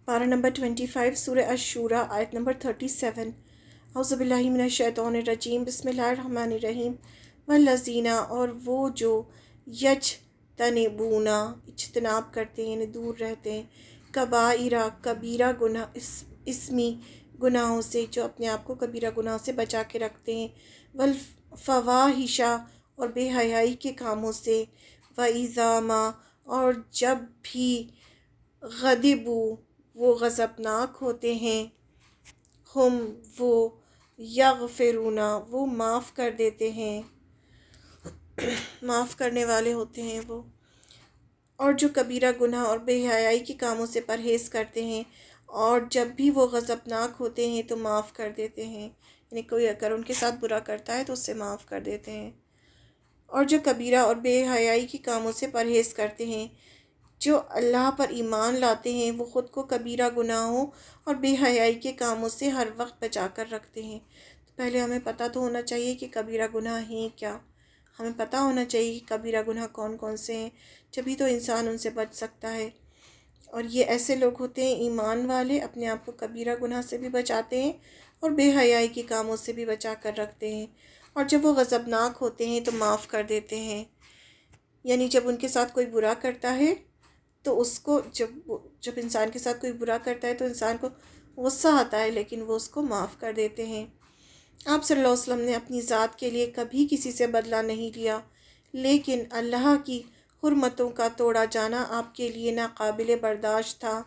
پارہ نمبر 25 سورہ الشورى آیت نمبر 37۔ اعوذ باللہ من الشیطان الرجیم، بسم اللہ الرحمن الرحیم۔ والذین، اور وہ جو یجتنبون، اجتناب کرتے ہیں یعنی دور رہتے ہیں، کبائرہ، کبیرہ گناہ، اسمی گناہوں سے، جو اپنے آپ کو کبیرہ گناہوں سے بچا کے رکھتے ہیں، والفواحش، اور بے حیائی کے کاموں سے، وَإِذَا مَا، اور جب بھی، غضبوا، وہ غضبناک ہوتے ہیں، ہم، وہ، یغفرون، وہ معاف کر دیتے ہیں، معاف کرنے والے ہوتے ہیں وہ۔ اور جو کبیرہ گناہ اور بے حیائی کے کاموں سے پرہیز کرتے ہیں، اور جب بھی وہ غضبناک ہوتے ہیں تو معاف کر دیتے ہیں، یعنی کوئی اگر ان کے ساتھ برا کرتا ہے تو اس سے معاف کر دیتے ہیں۔ اور جو کبیرہ اور بے حیائی کے کاموں سے پرہیز کرتے ہیں، جو اللہ پر ایمان لاتے ہیں، وہ خود کو کبیرہ گناہوں اور بے حیائی کے کاموں سے ہر وقت بچا کر رکھتے ہیں۔ تو پہلے ہمیں پتہ تو ہونا چاہیے کہ کبیرہ گناہ ہیں کیا، ہمیں پتہ ہونا چاہیے کہ کبیرہ گناہ کون کون سے ہیں، جبھی تو انسان ان سے بچ سکتا ہے۔ اور یہ ایسے لوگ ہوتے ہیں ایمان والے، اپنے آپ کو کبیرہ گناہ سے بھی بچاتے ہیں اور بے حیائی کے کاموں سے بھی بچا کر رکھتے ہیں، اور جب وہ غضبناک ہوتے ہیں تو معاف کر دیتے ہیں، یعنی جب ان کے ساتھ کوئی برا کرتا ہے تو اس کو جب انسان کے ساتھ کوئی برا کرتا ہے تو انسان کو غصہ آتا ہے، لیکن وہ اس کو معاف کر دیتے ہیں۔ آپ صلی اللہ علیہ وسلم نے اپنی ذات کے لیے کبھی کسی سے بدلہ نہیں لیا، لیکن اللہ کی حرمتوں کا توڑا جانا آپ کے لیے ناقابل برداشت تھا۔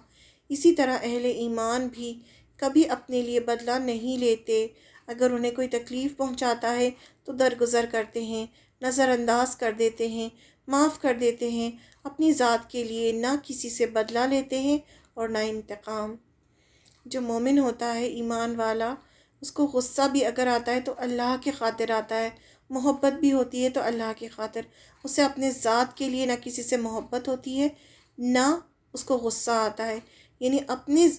اسی طرح اہل ایمان بھی کبھی اپنے لیے بدلہ نہیں لیتے، اگر انہیں کوئی تکلیف پہنچاتا ہے تو درگزر کرتے ہیں، نظر انداز کر دیتے ہیں، معاف کر دیتے ہیں، اپنی ذات کے لیے نہ کسی سے بدلہ لیتے ہیں اور نہ انتقام۔ جو مومن ہوتا ہے، ایمان والا، اس کو غصہ بھی اگر آتا ہے تو اللہ کی خاطر آتا ہے، محبت بھی ہوتی ہے تو اللہ کی خاطر، اسے اپنے ذات کے لیے نہ کسی سے محبت ہوتی ہے نہ اس کو غصہ آتا ہے، یعنی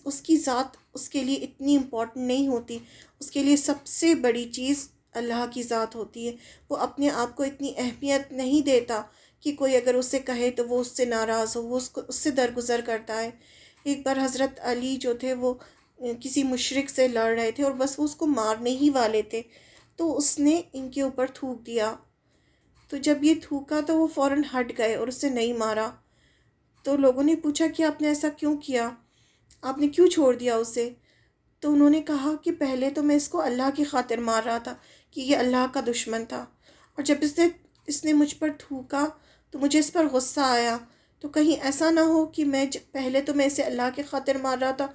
اس کی ذات اس کے لیے اتنی امپورٹنٹ نہیں ہوتی، اس کے لیے سب سے بڑی چیز اللہ کی ذات ہوتی ہے۔ وہ اپنے آپ کو اتنی اہمیت نہیں دیتا کہ کوئی اگر اس سے کہے تو وہ اس سے ناراض ہو، وہ اس سے درگزر کرتا ہے۔ ایک بار حضرت علی جو تھے وہ کسی مشرک سے لڑ رہے تھے اور بس وہ اس کو مارنے ہی والے تھے، تو اس نے ان کے اوپر تھوک دیا، تو جب یہ تھوکا تو وہ فوراً ہٹ گئے اور اسے نہیں مارا۔ تو لوگوں نے پوچھا کہ آپ نے ایسا کیوں کیا، آپ نے کیوں چھوڑ دیا اسے؟ تو انہوں نے کہا کہ پہلے تو میں اس کو اللہ کی خاطر مار رہا تھا کہ یہ اللہ کا دشمن تھا، اور جب اس نے مجھ پر تھوکا تو مجھے اس پر غصہ آیا، تو کہیں ایسا نہ ہو کہ پہلے تو میں اسے اللہ کی خاطر مار رہا تھا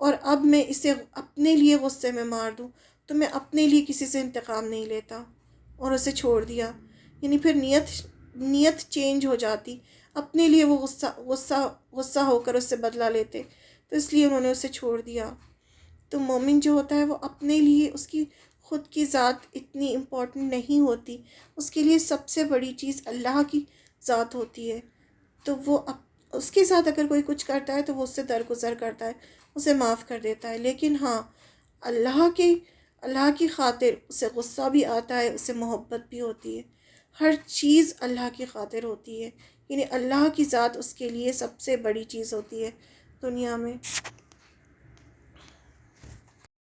اور اب میں اسے اپنے لیے غصے میں مار دوں، تو میں اپنے لیے کسی سے انتقام نہیں لیتا، اور اسے چھوڑ دیا۔ یعنی پھر نیت چینج ہو جاتی، اپنے لیے وہ غصہ ہو کر اس سے بدلہ لیتے، تو اس لیے انہوں نے اسے چھوڑ دیا۔ تو مومن جو ہوتا ہے وہ اپنے لیے، اس کی خود کی ذات اتنی امپورٹنٹ نہیں ہوتی، اس کے لیے سب سے بڑی چیز اللہ کی ذات ہوتی ہے، تو وہ اس کے ساتھ اگر کوئی کچھ کرتا ہے تو وہ اس سے درگزر کرتا ہے، اسے معاف کر دیتا ہے، لیکن ہاں اللہ کی خاطر اسے غصہ بھی آتا ہے، اسے محبت بھی ہوتی ہے، ہر چیز اللہ کی خاطر ہوتی ہے، یعنی اللہ کی ذات اس کے لیے سب سے بڑی چیز ہوتی ہے دنیا میں۔